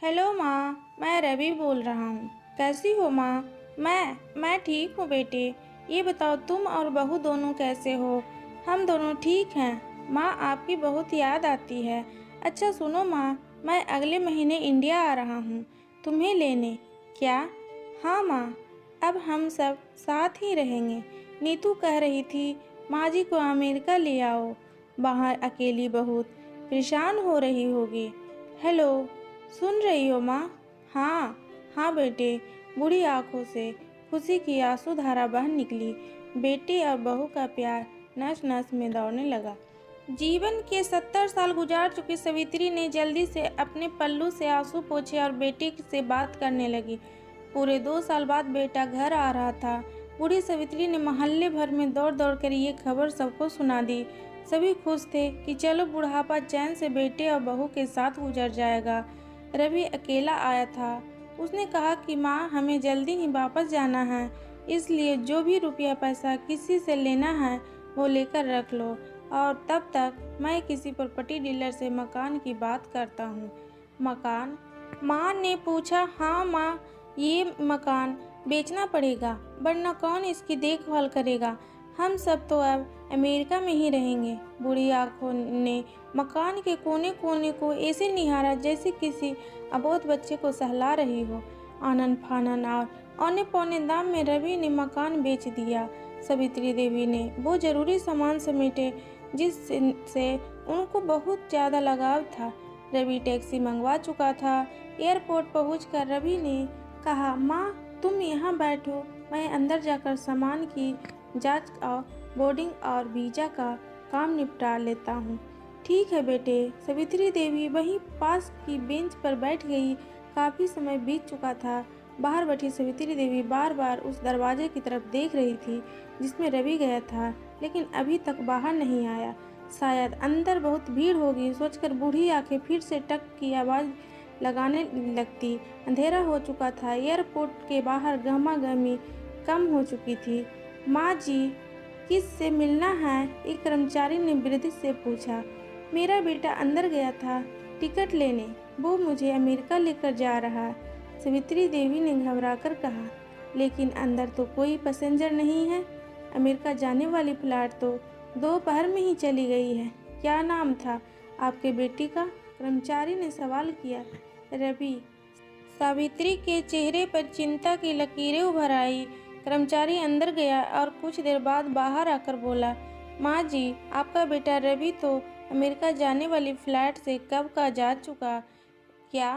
Hello माँ, मैं रवि बोल रहा हूँ। कैसी हो माँ? मैं ठीक हूँ बेटे। ये बताओ तुम और बहू दोनों कैसे हो? हम दोनों ठीक हैं। माँ, आपकी बहुत याद आती है। अच्छा सुनो माँ, मैं अगले महीने इंडिया आ रहा हूँ तुम्हें लेने। क्या? हाँ माँ, अब हम सब साथ ही रहेंगे। नीतू कह रही थी माँ जी को अमेरिका ले आओ। बाहर अकेली बहुत परेशान हो रही होगी। हेलो, सुन रही हो माँ? हाँ हाँ बेटे। बूढ़ी आंखों से खुशी की आंसू धारा बह निकली। बेटे और बहू का प्यार नस नस में दौड़ने लगा। जीवन के 70 साल गुजार चुकी सवित्री ने जल्दी से अपने पल्लू से आंसू पोंछे और बेटे से बात करने लगी। पूरे 2 साल बाद बेटा घर आ रहा था। बूढ़ी सवित्री ने मोहल्ले भर में दौड़ दौड़ कर ये खबर सबको सुना दी। सभी खुश थे कि चलो बुढ़ापा चैन से बेटे और बहू के साथ गुजर जाएगा। रवि अकेला आया था। उसने कहा कि माँ, हमें जल्दी ही वापस जाना है, इसलिए जो भी रुपया पैसा किसी से लेना है वो लेकर रख लो, और तब तक मैं किसी प्रॉपर्टी डीलर से मकान की बात करता हूँ। मकान? माँ ने पूछा। हाँ माँ, ये मकान बेचना पड़ेगा, वरना कौन इसकी देखभाल करेगा? हम सब तो अब अमेरिका में ही रहेंगे। बूढ़ी आंखों ने मकान के कोने कोने को ऐसे निहारा जैसे किसी अबोध बच्चे को सहला रही हो। आनन फानन और औने पौने दाम में रवि ने मकान बेच दिया। सवित्री देवी ने वो जरूरी सामान समेटे जिससे उनको बहुत ज़्यादा लगाव था। रवि टैक्सी मंगवा चुका था। एयरपोर्ट पहुंचकर रवि ने कहा, माँ तुम यहाँ बैठो, मैं अंदर जाकर सामान की जांच और बोर्डिंग और वीज़ा का काम निपटा लेता हूँ। ठीक है बेटे। सवित्री देवी वहीं पास की बेंच पर बैठ गई। काफ़ी समय बीत चुका था। बाहर बैठी सवित्री देवी बार बार उस दरवाजे की तरफ देख रही थी जिसमें रवि गया था, लेकिन अभी तक बाहर नहीं आया। शायद अंदर बहुत भीड़ होगी सोचकर बूढ़ी आंखें फिर से टक की आवाज़ लगाने लगती। अंधेरा हो चुका था। एयरपोर्ट के बाहर गहमा गहमी कम हो चुकी थी। माँ जी, किस से मिलना है? एक कर्मचारी ने वृद्ध से पूछा। मेरा बेटा अंदर गया था टिकट लेने, वो मुझे अमेरिका लेकर जा रहा है, सवित्री देवी ने घबराकर कहा। लेकिन अंदर तो कोई पैसेंजर नहीं है। अमेरिका जाने वाली फ्लाइट तो दोपहर में ही चली गई है। क्या नाम था आपके बेटी का? कर्मचारी ने सवाल किया। रवि। सावित्री के चेहरे पर चिंता की लकीरें उभर आई। कर्मचारी अंदर गया और कुछ देर बाद बाहर आकर बोला, माँ जी, आपका बेटा रवि तो अमेरिका जाने वाली फ्लाइट से कब का जा चुका। क्या?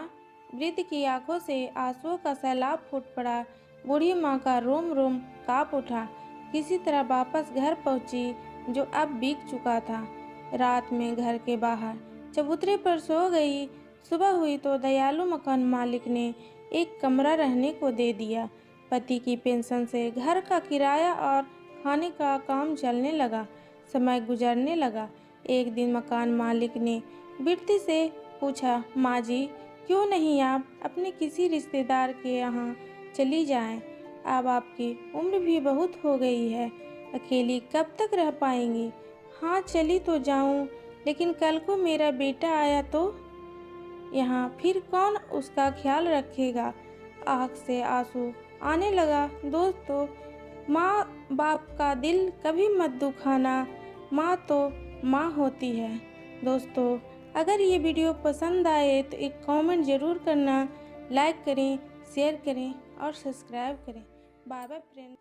वृद्ध की आंखों से आंसुओं का सैलाब फूट पड़ा। बूढ़ी माँ का रोम रोम कांप उठा। किसी तरह वापस घर पहुंची जो अब बीत चुका था। रात में घर के बाहर चबूतरे पर सो गई। सुबह हुई तो दयालु मकान मालिक ने एक कमरा रहने को दे दिया। पति की पेंशन से घर का किराया और खाने का काम चलने लगा। समय गुजरने लगा। एक दिन मकान मालिक ने वृद्ध से पूछा, माँ जी, क्यों नहीं आप अपने किसी रिश्तेदार के यहाँ चली जाएं? अब आपकी उम्र भी बहुत हो गई है, अकेली कब तक रह पाएंगी? हाँ, चली तो जाऊँ, लेकिन कल को मेरा बेटा आया तो यहाँ फिर कौन उसका ख्याल रखेगा? आँख से आंसू आने लगा। दोस्तों, माँ बाप का दिल कभी मत दुखाना, माँ तो माँ होती है। दोस्तों, अगर ये वीडियो पसंद आए तो एक कमेंट ज़रूर करना, लाइक करें, शेयर करें और सब्सक्राइब करें। Bye bye friend.